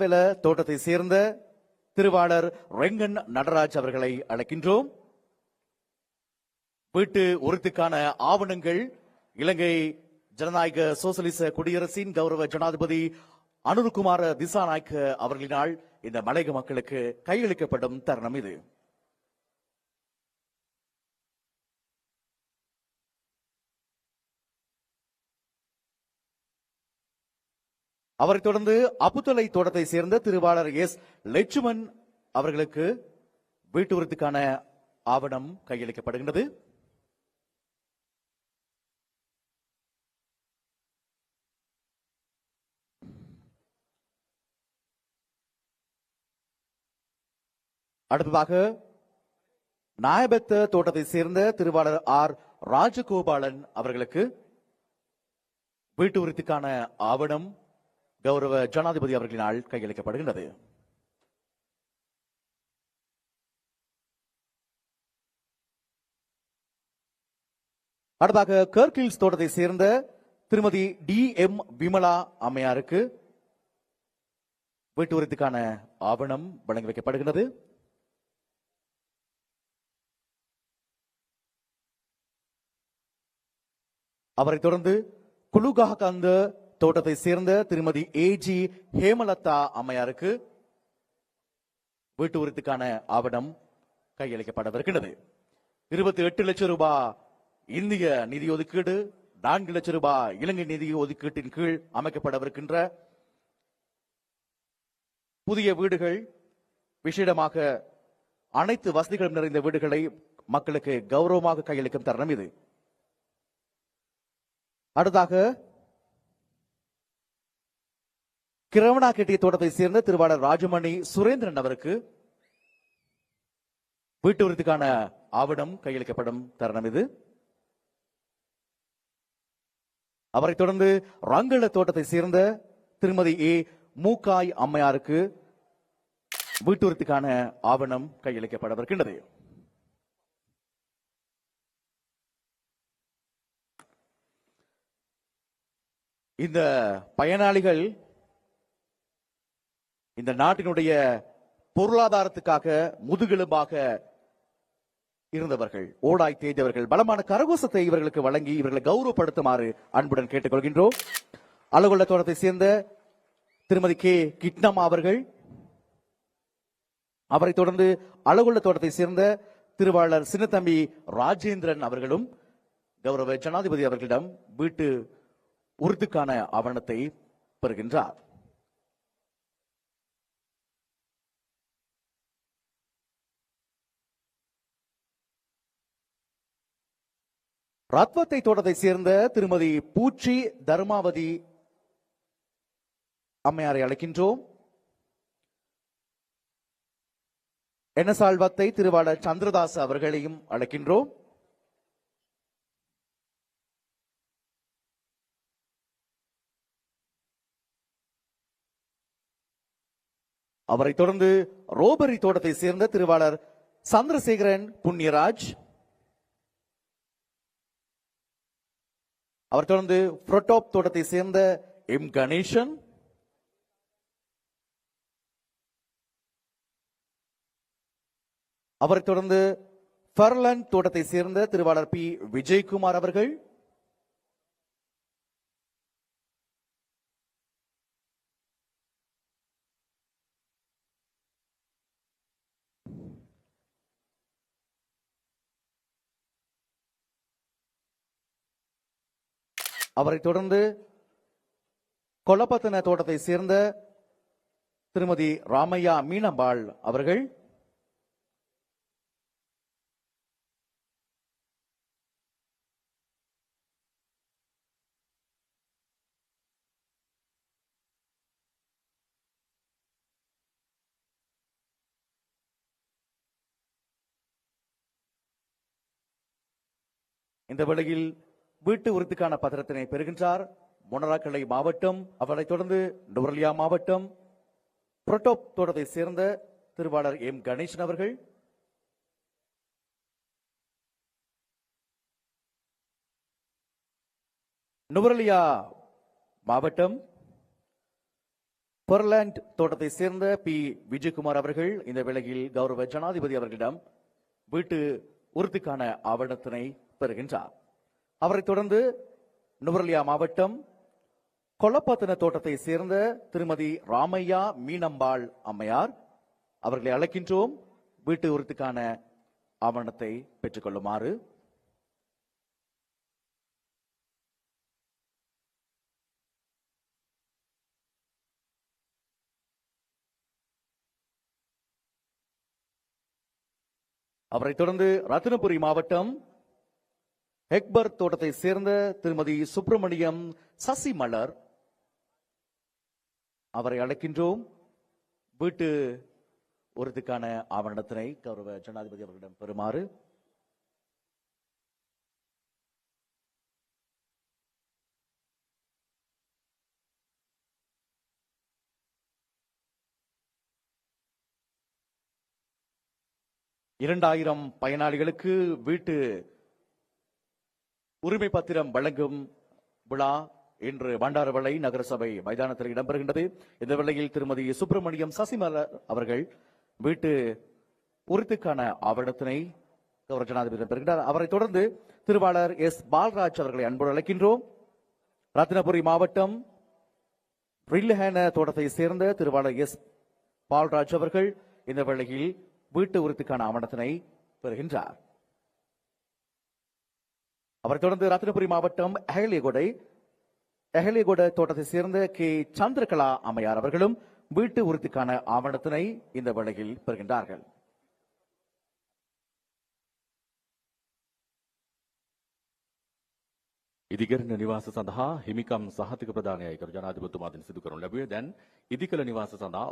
வெல தோட்டத்தை சேர்ந்த திருவாளர் ரெங்கன் நடராஜ் அவர்களை அழைக்கின்றோம். வீட்டு உறுதிக்கான ஆவணங்கள் இலங்கை ஜனநாயக சோசலிச குடியரசின் கௌரவ ஜனாதிபதி அனுருகுமார திசாநாயக்க அவர்களினால் இந்த மலையக மக்களுக்கு கையளிக்கப்படும் தருணம் இது. அவரைத் தொடர்ந்து அப்புத்தலை தோட்டத்தை சேர்ந்த திருவாளர் எஸ் லட்சுமன் அவர்களுக்கு வீட்டு உறுதிக்கான ஆவணம் கையளிக்கப்படுகின்றது. அடுத்ததாக நாயபெத்த தோட்டத்தை சேர்ந்த திருவாளர் ஆர் ராஜகோபாலன் அவர்களுக்கு வீட்டு உறுதிக்கான ஆவணம் கௌரவ ஜனாதிபதி அவர்களினால் கையளிக்கப்படுகின்றது. அடுத்ததாக கர்கில்ஸ் தோட்டத்தை சேர்ந்த திருமதி டி எம் விமலா அம்மையாருக்கு வீட்டு உறுதிக்கான ஆவணம் வழங்கி வைக்கப்படுகிறது. அவரைத் தொடர்ந்து குலுகாகந்த தோட்டத்தை சேர்ந்த திருமதி ஏஜி ஹேமலதா அம்மையாருக்கு வீட்டு உறுதிக்கான ஆவணம் கையளிக்கப்படவிருக்கிறது. 28 லட்சம் ரூபாய் இந்திய நிதி ஒதுக்கீடு, 4 லட்சம் ரூபாய் இலங்கை நிதி ஒதுக்கீட்டின் கீழ் அமைக்கப்படவிருக்கின்ற புதிய வீடுகள், விசேடமாக அனைத்து வசதிகளும் நிறைந்த வீடுகளை மக்களுக்கு கௌரவமாக கையளிக்கும் தருணம் இது. அடுத்தாக கிரவணாக்கெட்டிய தோட்டத்தை சேர்ந்த திருவாளர் ராஜமணி சுரேந்திரன் அவருக்கு வீட்டு உறுதிக்கான ஆவணம் கையளிக்கப்படும் தருணம் இது. அவரைத் தொடர்ந்து ரங்கள தோட்டத்தை சேர்ந்த திருமதி ஏ மூக்காய் அம்மையாருக்கு வீட்டு உறுதிக்கான ஆவணம் கையளிக்கப்படவிருக்கின்றது. இந்த பயனாளிகள் இந்த நாட்டினுடைய பொருளாதாரத்துக்காக முதுகெலும்பாக இருந்தவர்கள், ஓடாய் தேய்ந்தவர்கள். பலமான கரகோசத்தை இவர்களுக்கு வழங்கி இவர்களை கௌரவப்படுத்துமாறு அன்புடன் கேட்டுக்கொள்கின்றோம். அலகொள்ள தோட்டத்தை சேர்ந்த திருமதி கே கிட்னம்மா அவர்கள், அவரை தொடர்ந்து அலகொள்ள தோட்டத்தை சேர்ந்த திருவாளர் சின்னத்தம்பி ராஜேந்திரன் அவர்களும் கௌரவ ஜனாதிபதி அவர்களிடம் வீட்டு உறுதிக்கான ஆவணத்தை பெறுகின்றார். ரத்வத்தை தோட்டத்தை சேர்ந்த திருமதி பூச்சி தர்மாவதி அம்மையாரை அழைக்கின்றோம். என்எஸ்ஆல்வத்தை திருவாளர் சந்திரதாஸ் அவர்களையும் அழைக்கின்றோம். அவரை தொடர்ந்து ரோபரி தோட்டத்தை சேர்ந்த திருவாளர் சந்திரசேகரன் புண்ணியராஜ், அவர் தொடர்ந்து புரோட்டோப் தோட்டத்தை சேர்ந்த எம் கணேசன், அவரை தொடர்ந்து பர்லன் தோட்டத்தை சேர்ந்த திருவாளர் பி விஜயகுமார் அவர்கள், அவரை தொடர்ந்து கொல்லப்பத்தன தோட்டத்தை சேர்ந்த திருமதி ராமையா மீனம்பாள் அவர்கள், இந்த வேளையில் வீட்டு உறுதிக்கான பத்திரத்தினை பெறுகின்றார் மொனராக்கலை மாவட்டம். அவரைத் தொடர்ந்து நுவரெலியா மாவட்டம் புரோட்டோப் தோட்டத்தை சேர்ந்த திருவாளர் எம் கணேசன் அவர்கள், நுவரெலியா மாவட்டம் பெர்லாண்ட் தோட்டத்தை சேர்ந்த பி விஜயகுமார் அவர்கள் இந்த வேளையில் கௌரவ ஜனாதிபதி அவர்களிடம் வீட்டு உறுதிக்கான ஆவணத்தினை பெறுகின்றார். அவரைத் தொடர்ந்து நுவரெலியா மாவட்டம் கொல்லப்பத்தன தோட்டத்தை சேர்ந்த திருமதி ராமையா மீனம்பாள் அம்மையார் அவர்களை அழைக்கின்றோம். வீட்டு உறுதிக்கான ஆவணத்தை பெற்றுக் கொள்ளுமாறு. அவரைத் தொடர்ந்து ரத்தினபுரி மாவட்டம் ஹெக்பர் தோட்டத்தை சேர்ந்த திருமதி சுப்பிரமணியம் சசிமலர் அவரை அழைக்கின்றோம். வீட்டு உறுதிக்கான ஆவணத்தினை கௌரவ ஜனாதிபதி அவர்களிடம் பெறுமாறு. இரண்டாயிரம் பயனாளிகளுக்கு வீட்டு உரிமை பத்திரம் வழங்கும் விழா இன்று பண்டாரவளை நகரசபை மைதானத்தில் இடம்பெறுகின்றது. இந்த வேளையில் திருமதி சுப்பிரமணியம் சசிமலர் அவர்கள் வீட்டு உறுதிக்கான ஆவணத்தினை கௌரவ ஜனாதிபதி பெறுகின்றார். அவரைத் தொடர்ந்து திருவாளர் எஸ் பால்ராஜ் அவர்களை அன்போடு அழைக்கின்றோம். ரத்தினபுரி மாவட்டம் ரில்லஹேன தோட்டத்தை சேர்ந்த திருவாளர் எஸ் பால்ராஜ் அவர்கள் இந்த வேளையில் வீட்டு உறுதிக்கான ஆவணத்தினை பெறுகின்றார். அவரைத் தொடர்ந்து ரத்தினபுரி மாவட்டம் எஹலியகொட தோட்டத்தை சேர்ந்த கே சந்திரகலா அம்மையார் அவர்களும் வீட்டு உறுதிக்கான ஆவணத்தினை இந்த வேளையில் பெறுகின்றார்கள். ඉදිකරන නිවාස සඳහා හිමිකම් සහතික ප්‍රදානයයි කර ජනාධිපතිතුමාගෙන් සිදු කරනු ලැබුවේ. දැන් ඉදිකළ නිවාස සඳහා